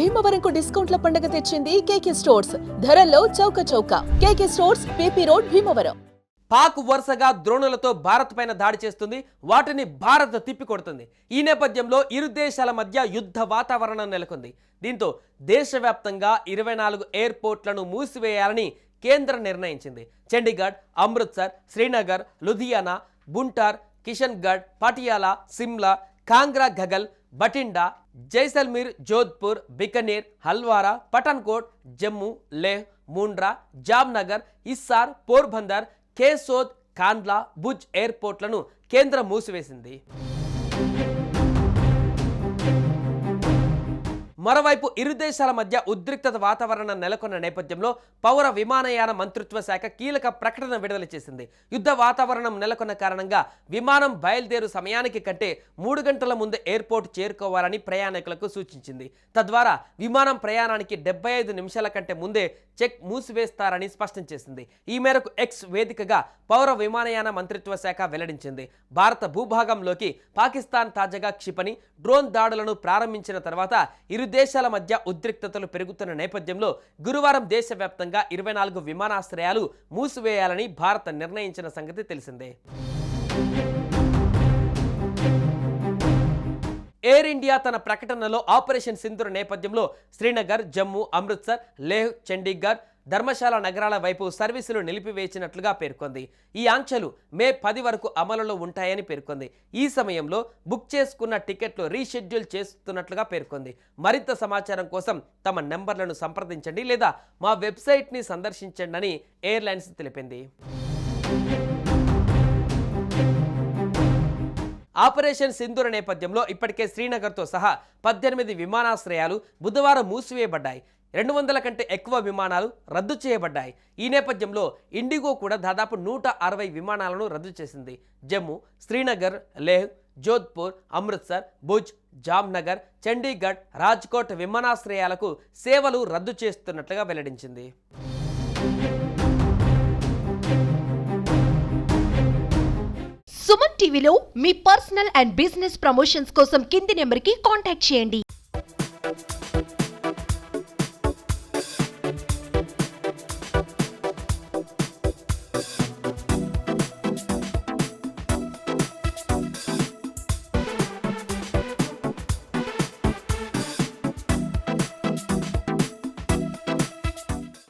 భీమవరంకు డిస్కౌంట్ల పండుగ తెచ్చింది కేకే స్టోర్స్. ధరల్లో చౌక చౌక. కేకే stores, PP road, Bhimavaram. Pak వరుసగా డ్రోన్లతో భారత్ పైన దాడి చేస్తుంది. వాటిని భారత్ తిప్పికొడుతుంది. ఈ నేపథ్యంలో ఇరు దేశాల మధ్య యుద్ధ వాతావరణం నెలకొంది. దీంతో దేశవ్యాప్తంగా 24 ఎయిర్పోర్ట్లను మూసివేయాలని కేంద్రం నిర్ణయించింది. చండీగఢ్, అమృత్సర్, శ్రీనగర్, లుధియానా, బుంటార్, కిషన్గఢ్, పటియాలా, సిమ్లా, కాంగ్రా, ఘగల్, బటిండా, జైసల్మీర్, జోధ్పూర్, బికనేర్, హల్వారా, పఠాన్కోట్, జమ్మూ, లేహ్, ముండ్రా, జామ్నగర్, ఇస్సార్, పోర్బందర్, కేసోద్, కాండ్లా, భుజ్ ఎయిర్పోర్ట్లను కేంద్రం మూసివేసింది. మరోవైపు ఇరు దేశాల మధ్య ఉద్రిక్తత వాతావరణం నెలకొన్న నేపథ్యంలో పౌర విమానయాన మంత్రిత్వ శాఖ కీలక ప్రకటన విడుదల చేసింది. యుద్ధ వాతావరణం నెలకొన్న కారణంగా విమానం బయలుదేరు సమయానికి కంటే 3 గంటల ముందే ఎయిర్పోర్ట్ చేరుకోవాలని ప్రయాణికులకు సూచించింది. తద్వారా విమానం ప్రయాణానికి 75 నిమిషాల కంటే ముందే చెక్ మూసివేస్తారని స్పష్టం చేసింది. ఈ మేరకు ఎక్స్ వేదికగా పౌర విమానయాన మంత్రిత్వ శాఖ వెల్లడించింది. భారత భూభాగంలోకి పాకిస్తాన్ తాజాగా క్షిపణి, డ్రోన్ దాడులను ప్రారంభించిన తర్వాత ఇరు దేశాల మధ్య ఉద్రిక్తతలు పెరుగుతున్న నేపథ్యంలో గురువారం దేశవ్యాప్తంగా 24 విమానాశ్రయాలు మూసివేయాలని భారత్ నిర్ణయించిన సంగతి తెలిసిందే. ఎయిర్ ఇండియా తన ప్రకటనలో ఆపరేషన్ సింధూర్ నేపథ్యంలో శ్రీనగర్, జమ్మూ, అమృత్సర్, లేహ్, చండీగఢ్, ధర్మశాల నగరాల వైపు సర్వీసులు నిలిపివేసినట్లుగా పేర్కొంది. ఈ ఆంక్షలు మే 10 వరకు అమలులో ఉంటాయని పేర్కొంది. ఈ సమయంలో బుక్ చేసుకున్న టికెట్లు రీషెడ్యూల్ చేస్తున్నట్లుగా పేర్కొంది. మరింత సమాచారం కోసం తమ నెంబర్లను సంప్రదించండి లేదా మా వెబ్సైట్ని సందర్శించండి అని ఎయిర్లైన్స్ తెలిపింది. ఆపరేషన్ సింధూర్ నేపథ్యంలో ఇప్పటికే శ్రీనగర్తో సహా 18 విమానాశ్రయాలు బుధవారం మూసివేయబడ్డాయి. 200 కంటే ఎక్కువ విమానాలు రద్దు చేయబడ్డాయి. ఈ నేపథ్యంలో ఇండిగో కూడా దాదాపు 160 విమానాలను రద్దు చేసింది. జమ్మూ, శ్రీనగర్, లేహ్, జోధ్పూర్, అమృత్సర్, భుజ్, జామ్నగర్, చండీగఢ్, రాజ్కోట్ విమానాశ్రయాలకు సేవలు రద్దు చేస్తున్నట్లుగా వెల్లడించింది. సుమన్ టీవీలో మీ పర్సనల్ అండ్ బిజినెస్ ప్రమోషన్స్ కోసం కింది నెంబర్కి కాంటాక్ట్ చేయండి.